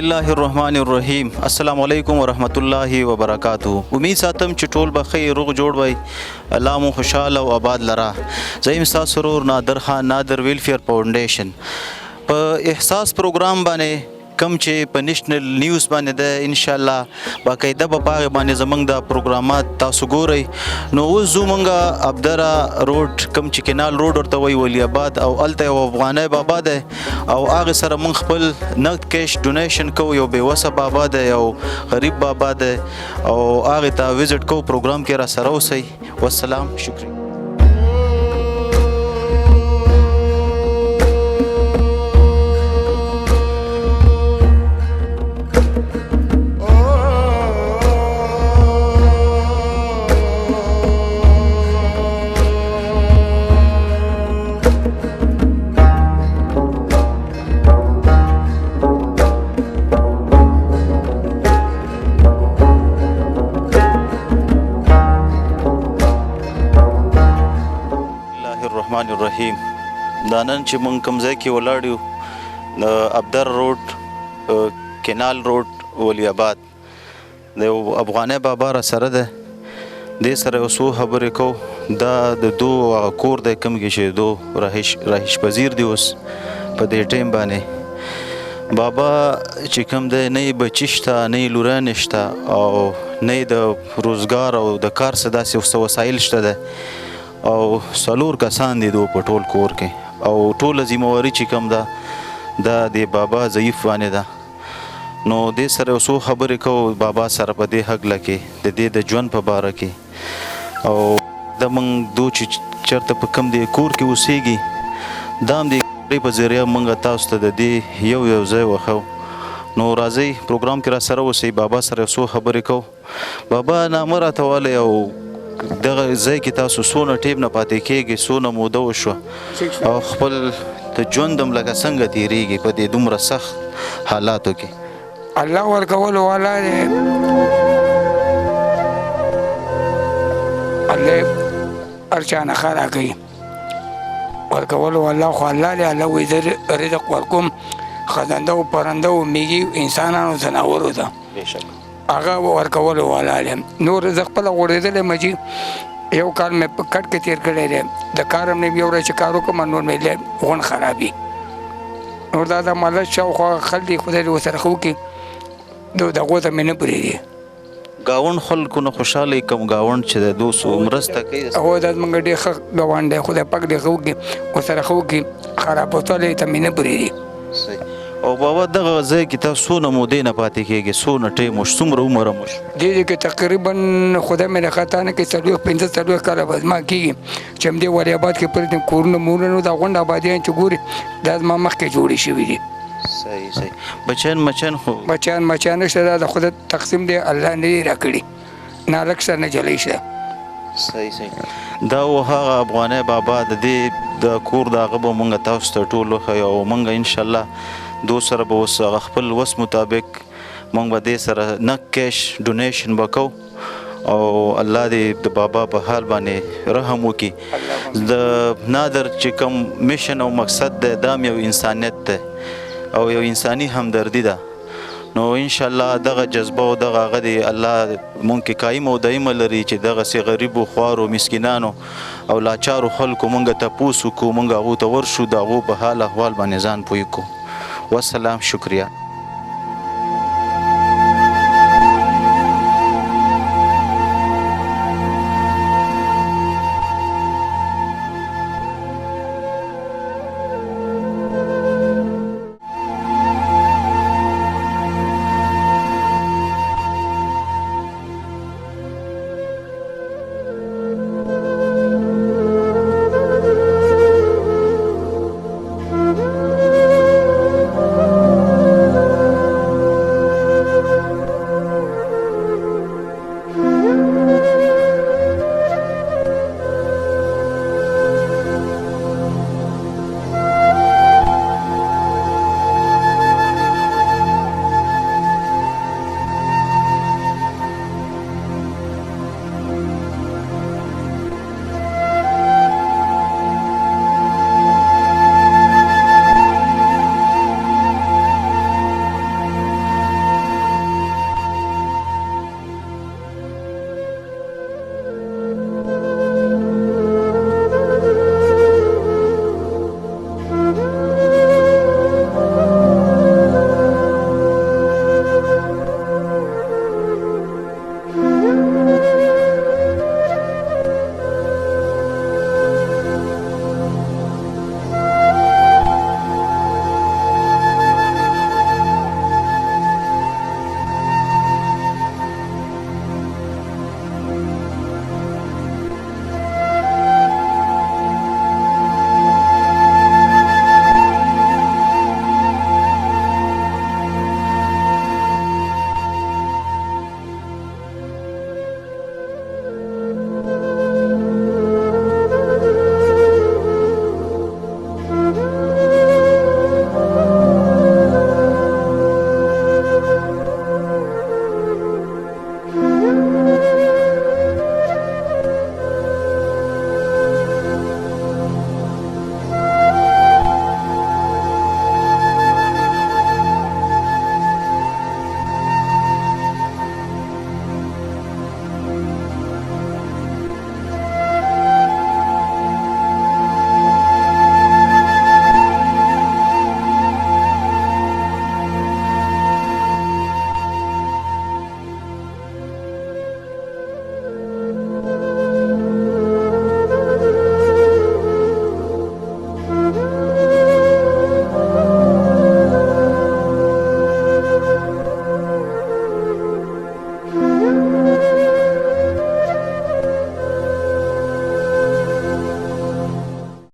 الله الرحمن الرحیم. السلام علیکم ورحمت الله وبرکاتہ. امید ساتم چې ټول به خیر روغ جوړ وي. الله مو خوشاله او آباد لره. زه یم ستاسو سرور نادر خان، نادر ویلفیر فاونډیشن. په احساس پروګرام باندې کم چې په نېشنل نیوز باندې ده، ان شاء الله باقاعده به په هغې باندې زموږ د پروګرامات تاسو ګورئ. نو اوس ځو موږ ابدره روډ، کم چې کینال روډ ورته وایي، ولی آباد، او هلته یو افغانی بابا دی او هغې سره موږ خپل نقد کیش ډونیشن کوو. یو بېوسه بابا دی، یو غریب بابا دی، او هغې ته وزټ کوو. پروګرام کې را سره اوسئ. والسلام، شکریہ. الرحیم. دا نن چې موږ کوم ځای کې ولاړ یو، د ابدر روډ، کینال روډ، ولی آباد، د یو افغانی بابا را سره ده. دې سره یو څو خبرې کوو. دا د دو کور دی کوم کې چې دو رهایش پذیر دي اوس په دې ټایم باندې. بابا چې کوم دی، نه یې بچي شته، نه یې لورانې شته، او نه یې د روزګار او د کار څه داسې وسایل شته ده، او 4 کسان دي دو په ټول کور کې، او ټوله ذمهواري چې کوم ده دا د بابا ضعیف باندې ده. نو دې سره یو څو خبرې کوو بابا سره په دې هکله کې، د دې د ژوند په باره کې، او د موږ دو چې چېرته په کوم دې کور کې اوسېږي، دا هم د په ذریعه موږ تاسو ته د دې یو ځای وښو. نو راځئ پروګرام کې را سره اوسئ، بابا سره یو څو خبرې کوو. بابا نامه راته والی، او دغه ځای کې تاسو څونه ټیم نه پاتې کېږئ، څونه موده وشوه، او خپل د ژوند هم لکه څنګه تېرېږي په دې دومره سخت حالاتو کې؟ الله ورکولو والا دی، الله هر چا نه ښه راکوي. ورکولو والا خو الله دی. الله وایي زه رزق ورکوم خزنده و پرنده و میږي انسانانو ځناورو ته، هغه ورکولو والا دی. نور زه خپله غوړېدلی مجي یو کال مې په کټ کې تېر کړی دی. د کار هم نه یو ورځ چې کار وکړم، نور مې غون خرابي. نور دا د مالت شاوخوا خلک دي، خدای دې ورسره ښه وکړي، دغو ته مې نه پرېږدي. ګاونډ خلکو نه خوشحاله کوم ګاونډ چې د دوستو مرسته کوي، هو دا زموږ ډېر ښه ګاونډ دی، خدای پاک دې ښه وکړي، ورسره ښه وکړي، خرابوتلی ته مې نه پرېږدي. او بابا دغه ځای کې تاسو څونه مودې نه پاتې کېږئ، څونه ټایم وشو، څومره عمر هم وشو؟ دې کې تقریبا خدای مې نه خطا نه کړي 45 کاله به زما کېږي چې همدې ولی آباد کې پرې دي کورونه مورونه، دا غونډ آبادیان چې ګوري دا زما مخکې جوړې شوي دي. صحیح. بچیان مچیان خو بچیان نشته، دا د خدای تقسیم دی، الله نه یې راکړي، نه هلک سره نه جلی شته. صحیح. دا و هغه افغانی بابا، د دې د کور د هغه به مونږ تاسو ته ټول وښیو، او مونږ انشاءالله دو سره به اوس هغه خپل وس مطابق مونږ به دې سره نقد کیش ډونیشن به کوو، او الله دې د بابا په حال باندې رحم وکړي. د نادر چې کوم میشن او مقصد دی، دا هم یو انسانیت دی او یو انساني همدردي ده. نو انشاءالله دغه جذبه او دغه هغه دی الله مونږ کې قایم او دایمه لري، چې دغسې غریبو خوارو مسکینانو او لاچارو خلکو مونږ تپوس وکړو، مونږ هغو ته ورشو، د هغو په حال احوال باندې ځان پوه کړو. والسلام، شکریہ.